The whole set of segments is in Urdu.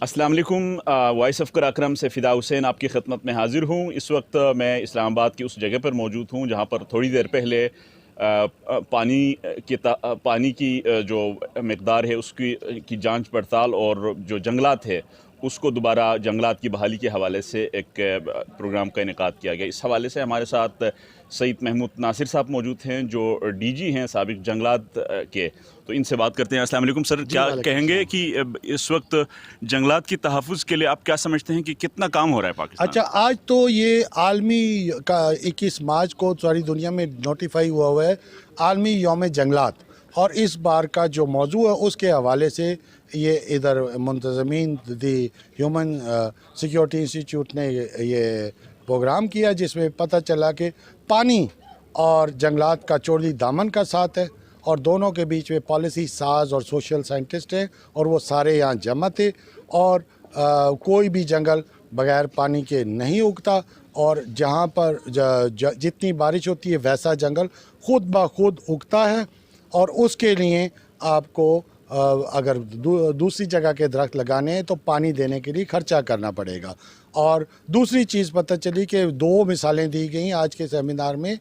السلام علیکم، وائس آف کراکرم سے فدا حسین آپ کی خدمت میں حاضر ہوں۔ اس وقت میں اسلام آباد کی اس جگہ پر موجود ہوں جہاں پر تھوڑی دیر پہلے پانی کی جو مقدار ہے اس کی جانچ پڑتال اور جو جنگلات ہے اس کو دوبارہ جنگلات کی بحالی کے حوالے سے ایک پروگرام کا انعقاد کیا گیا۔ اس حوالے سے ہمارے ساتھ سعید محمود ناصر صاحب موجود ہیں جو ڈی جی ہیں سابق جنگلات کے، تو ان سے بات کرتے ہیں۔ السلام علیکم سر، کیا کہیں گے کہ اس وقت جنگلات کی تحفظ کے لیے آپ کیا سمجھتے ہیں کہ کتنا کام ہو رہا ہے پاکستان؟ اچھا، آج تو یہ عالمی کا 21 مارچ کو ساری دنیا میں نوٹیفائی ہوا ہے عالمی یوم جنگلات، اور اس بار کا جو موضوع ہے اس کے حوالے سے یہ ادھر منتظمین دی ہیومن سیکیورٹی انسٹیٹیوٹ نے یہ پروگرام کیا، جس میں پتہ چلا کہ پانی اور جنگلات کا چولی دامن کا ساتھ ہے، اور دونوں کے بیچ میں پالیسی ساز اور سوشل سائنٹسٹ ہیں، اور وہ سارے یہاں جمع تھے، اور کوئی بھی جنگل بغیر پانی کے نہیں اگتا، اور جہاں پر جتنی بارش ہوتی ہے ویسا جنگل خود بخود اگتا ہے، اور اس کے لیے آپ کو اگر دوسری جگہ کے درخت لگانے ہیں تو پانی دینے کے لیے خرچہ کرنا پڑے گا۔ اور دوسری چیز پتہ چلی کہ 2 مثالیں دی گئیں آج کے سیمینار میں،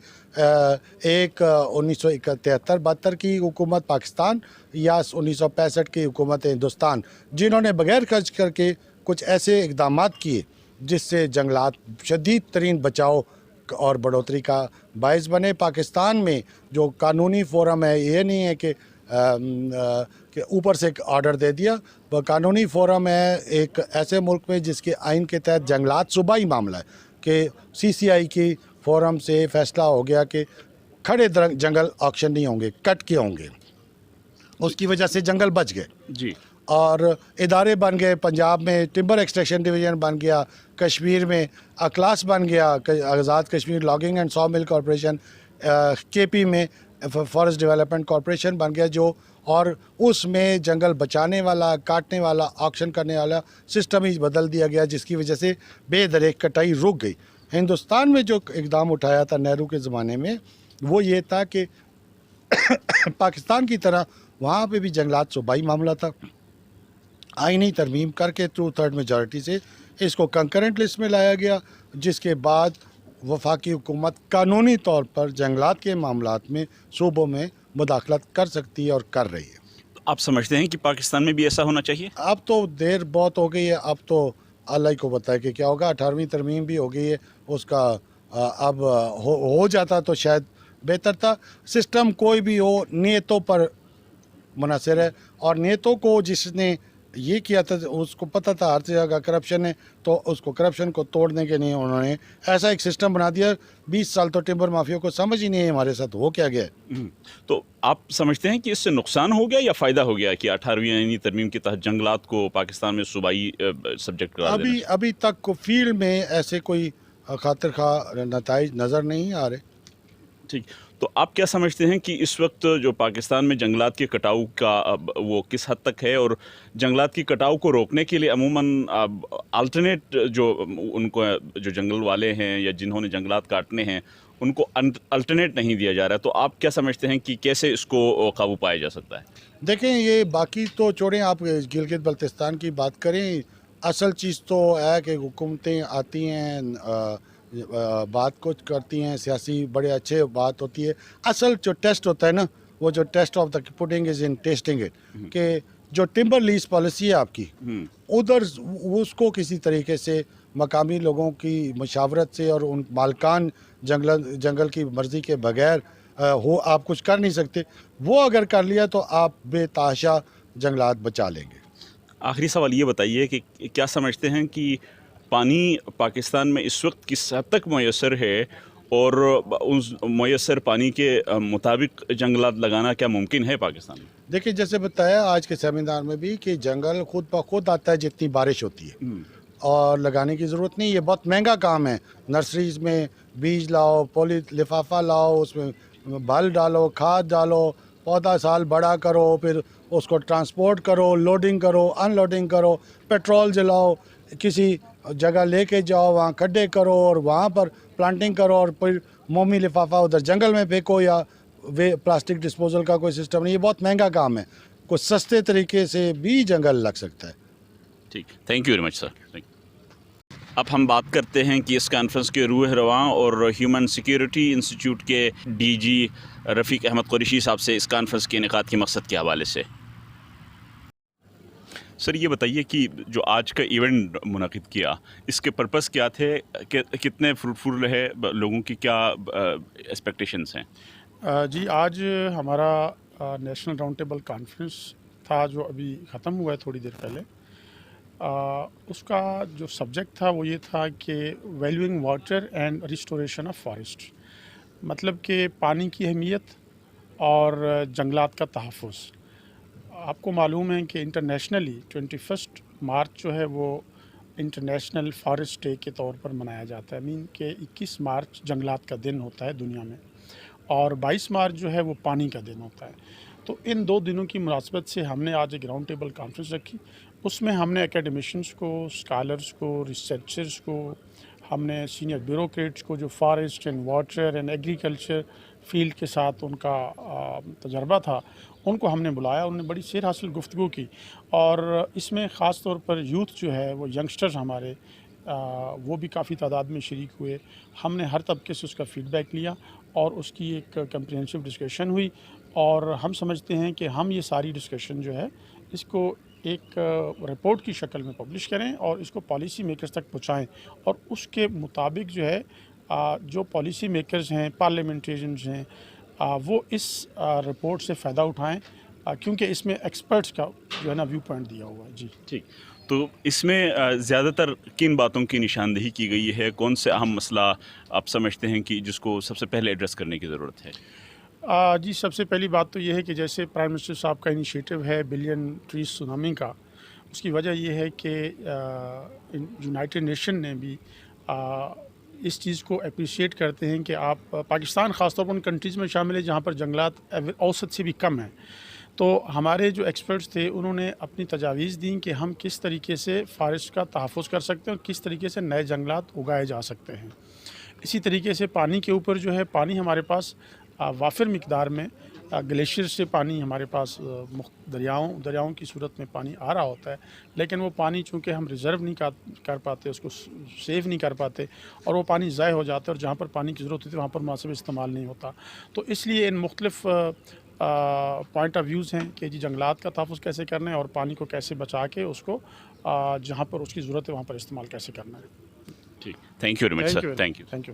ایک 1973-72 کی حکومت پاکستان یا 1965 کی حکومت ہندوستان، جنہوں نے بغیر خرچ کر کے کچھ ایسے اقدامات کیے جس سے جنگلات شدید ترین بچاؤ اور بڑھوتری کا باعث بنے۔ پاکستان میں جو قانونی فورم ہے، یہ نہیں ہے کہ اوپر سے ایک آرڈر دے دیا، وہ قانونی فورم ہے ایک ایسے ملک میں جس کے آئین کے تحت جنگلات صوبائی معاملہ ہے، کہ CCI کی فورم سے فیصلہ ہو گیا کہ کھڑے جنگل آکشن نہیں ہوں گے، کٹ کے ہوں گے، اس کی وجہ سے جنگل بچ گئے جی، اور ادارے بن گئے۔ پنجاب میں ٹمبر ایکسٹریکشن ڈویژن بن گیا، کشمیر میں اکلاس بن گیا، آزاد کشمیر لاگنگ اینڈ سا مل کارپوریشن، KP میں فارسٹ ڈیولپمنٹ کارپوریشن بن گیا، جو اور اس میں جنگل بچانے والا، کاٹنے والا، آکشن کرنے والا سسٹم ہی بدل دیا گیا، جس کی وجہ سے بے دریک کٹائی رک گئی۔ ہندوستان میں جو اقدام اٹھایا تھا نہرو کے زمانے میں، وہ یہ تھا کہ پاکستان کی طرح وہاں پہ بھی جنگلات صوبائی معاملہ تھا، آئینی ترمیم کر کے 2/3 میجارٹی سے اس کو کنکرنٹ لسٹ میں لایا گیا، جس کے بعد وفاقی حکومت قانونی طور پر جنگلات کے معاملات میں صوبوں میں مداخلت کر سکتی ہے اور کر رہی ہے۔ آپ سمجھتے ہیں کہ پاکستان میں بھی ایسا ہونا چاہیے؟ اب تو دیر بہت ہو گئی ہے، اب تو اللہ ہی کو بتائے کہ کیا ہوگا۔ 18ویں ترمیم بھی ہو گئی ہے، اس کا اب ہو جاتا تو شاید بہتر تھا۔ سسٹم کوئی بھی ہو، نیتوں پر منحصر ہے، اور نیتوں کو جس نے یہ کیا تھا اس کو پتہ تھا ہر جگہ کرپشن ہے، تو اس کو کرپشن کو توڑنے کے لیے انہوں نے ایسا ایک سسٹم بنا دیا۔ 20 سال تو ٹمبر مافیا کو سمجھ ہی نہیں ہے ہمارے ساتھ ہو کیا گیا ہے۔ تو آپ سمجھتے ہیں کہ اس سے نقصان ہو گیا یا فائدہ ہو گیا کہ 18ویں ترمیم کے تحت جنگلات کو پاکستان میں صوبائی سبجیکٹ قرار دینا؟ ابھی تک فیلڈ میں ایسے کوئی خاطر خواہ نتائج نظر نہیں آ رہے۔ ٹھیک، تو آپ کیا سمجھتے ہیں کہ اس وقت جو پاکستان میں جنگلات کے کٹاؤ کا وہ کس حد تک ہے، اور جنگلات کی کٹاؤ کو روکنے کے لیے عموماً الٹرنیٹ جو ان کو جو جنگل والے ہیں یا جنہوں نے جنگلات کاٹنے ہیں ان کو الٹرنیٹ نہیں دیا جا رہا ہے، تو آپ کیا سمجھتے ہیں کہ کیسے اس کو قابو پایا جا سکتا ہے؟ دیکھیں، یہ باقی تو چھوڑیں، آپ گلگت بلتستان کی بات کریں، اصل چیز تو ہے کہ حکومتیں آتی ہیں، بات کچھ کرتی ہیں، سیاسی بڑے اچھے بات ہوتی ہے، اصل جو ٹیسٹ ہوتا ہے نا، وہ جو test of the putting is in testing it, کہ جو ٹمبر لیز پالیسی ہے آپ کی، ادھر اس کو کسی طریقے سے مقامی لوگوں کی مشاورت سے اور ان مالکان جنگل کی مرضی کے بغیر آپ کچھ کر نہیں سکتے، وہ اگر کر لیا تو آپ بے تحاشا جنگلات بچا لیں گے۔ آخری سوال یہ بتائیے کہ کیا سمجھتے ہیں کہ پانی پاکستان میں اس وقت کس حد تک میسر ہے، اور اس میسر پانی کے مطابق جنگلات لگانا کیا ممکن ہے پاکستان میں؟ دیکھیں، جیسے بتایا آج کے سیمینار میں بھی کہ جنگل خود بخود آتا ہے جتنی بارش ہوتی ہے، اور لگانے کی ضرورت نہیں، یہ بہت مہنگا کام ہے۔ نرسریز میں بیج لاؤ، لفافہ لاؤ، اس میں بل ڈالو، کھاد ڈالو، پودا سال بڑا کرو، پھر اس کو ٹرانسپورٹ کرو، لوڈنگ کرو، ان لوڈنگ کرو، پیٹرول جلاؤ، کسی جگہ لے کے جاؤ، وہاں کھڈے کرو اور وہاں پر پلانٹنگ کرو، اور پھر مومی لفافہ ادھر جنگل میں پھینکو، یا پلاسٹک ڈسپوزل کا کوئی سسٹم نہیں، یہ بہت مہنگا کام ہے۔ کوئی سستے طریقے سے بھی جنگل لگ سکتا ہے۔ ٹھیک، تھینک یو ویری مچ سر. اب ہم بات کرتے ہیں کہ اس کانفرنس کے روح رواں اور ہیومن سیکیورٹی انسٹیٹیوٹ کے ڈی جی رفیق احمد قریشی صاحب سے اس کانفرنس کے انعقاد کے مقصد کے حوالے سے. سر یہ بتائیے کہ جو آج کا ایونٹ منعقد کیا اس کے پرپس کیا تھے، کتنے فروٹفل رہے، لوگوں کی کیا ایکسپیکٹیشنس ہیں؟ جی آج ہمارا نیشنل راؤنڈ ٹیبل کانفرنس تھا جو ابھی ختم ہوا ہے تھوڑی دیر پہلے. اس کا جو سبجیکٹ تھا وہ یہ تھا کہ valuing water and restoration of forest, مطلب کہ پانی کی اہمیت اور جنگلات کا تحفظ. آپ کو معلوم ہے کہ انٹرنیشنلی 21 مارچ جو ہے وہ انٹرنیشنل فارسٹ ڈے کے طور پر منایا جاتا ہے. کہ 21 مارچ جنگلات کا دن ہوتا ہے دنیا میں، اور 22 مارچ جو ہے وہ پانی کا دن ہوتا ہے. تو ان دو دنوں کی مناسبت سے ہم نے آج ایک راؤنڈ ٹیبل کانفرنس رکھی. اس میں ہم نے اکیڈمیشنس کو، اسکالرس کو، ریسرچرس کو، ہم نے سینئر بیوروکریٹس کو جو forest and water and agriculture field کے ساتھ ان کا تجربہ تھا، ان کو ہم نے بلایا. انہوں نے بڑی سیر حاصل گفتگو کی، اور اس میں خاص طور پر یوتھ جو ہے وہ ینگسٹرز ہمارے وہ بھی کافی تعداد میں شریک ہوئے. ہم نے ہر طبقے سے اس کا فیڈ بیک لیا اور اس کی ایک کمپریہنسو ڈسکشن ہوئی. اور ہم سمجھتے ہیں کہ ہم یہ ساری ڈسکشن جو ہے اس کو ایک رپورٹ کی شکل میں پبلش کریں اور اس کو پالیسی میکرز تک پہنچائیں، اور اس کے مطابق جو ہے جو پالیسی میکرز ہیں، پارلیمنٹیرینز ہیں، وہ اس رپورٹ سے فائدہ اٹھائیں، کیونکہ اس میں ایکسپرٹس کا جو ہے نا ویو پوائنٹ دیا ہوا ہے. جی ٹھیک، تو اس میں زیادہ تر کن باتوں کی نشاندہی کی گئی ہے؟ کون سے اہم مسئلہ آپ سمجھتے ہیں کہ جس کو سب سے پہلے ایڈریس کرنے کی ضرورت ہے؟ جی سب سے پہلی بات تو یہ ہے کہ جیسے پرائم منسٹر صاحب کا انیشیٹو ہے بلین ٹریز سونامی کا، اس کی وجہ یہ ہے کہ یونائٹڈ نیشن نے بھی اس چیز کو اپریشیٹ کرتے ہیں کہ آپ پاکستان خاص طور پر ان کنٹریز میں شامل ہے جہاں پر جنگلات اوسط سے بھی کم ہیں. تو ہمارے جو ایکسپرٹس تھے انہوں نے اپنی تجاویز دیں کہ ہم کس طریقے سے فارسٹ کا تحفظ کر سکتے ہیں اور کس طریقے سے نئے جنگلات اگائے جا سکتے ہیں. اسی طریقے سے پانی کے اوپر جو ہے، پانی ہمارے پاس وافر مقدار میں گلیشیئر سے پانی ہمارے پاس دریاؤں کی صورت میں پانی آ رہا ہوتا ہے، لیکن وہ پانی چونکہ ہم ریزرو نہیں کر پاتے، اس کو سیو نہیں کر پاتے، اور وہ پانی ضائع ہو جاتا ہے، اور جہاں پر پانی کی ضرورت ہوتی ہے وہاں پر مناسب استعمال نہیں ہوتا. تو اس لیے ان مختلف پوائنٹ آف ویوز ہیں کہ جی جنگلات کا تحفظ کیسے کرنا ہے اور پانی کو کیسے بچا کے اس کو جہاں پر اس کی ضرورت ہے وہاں پر استعمال کیسے کرنا ہے. ٹھیک، thank you very much sir. Thank you.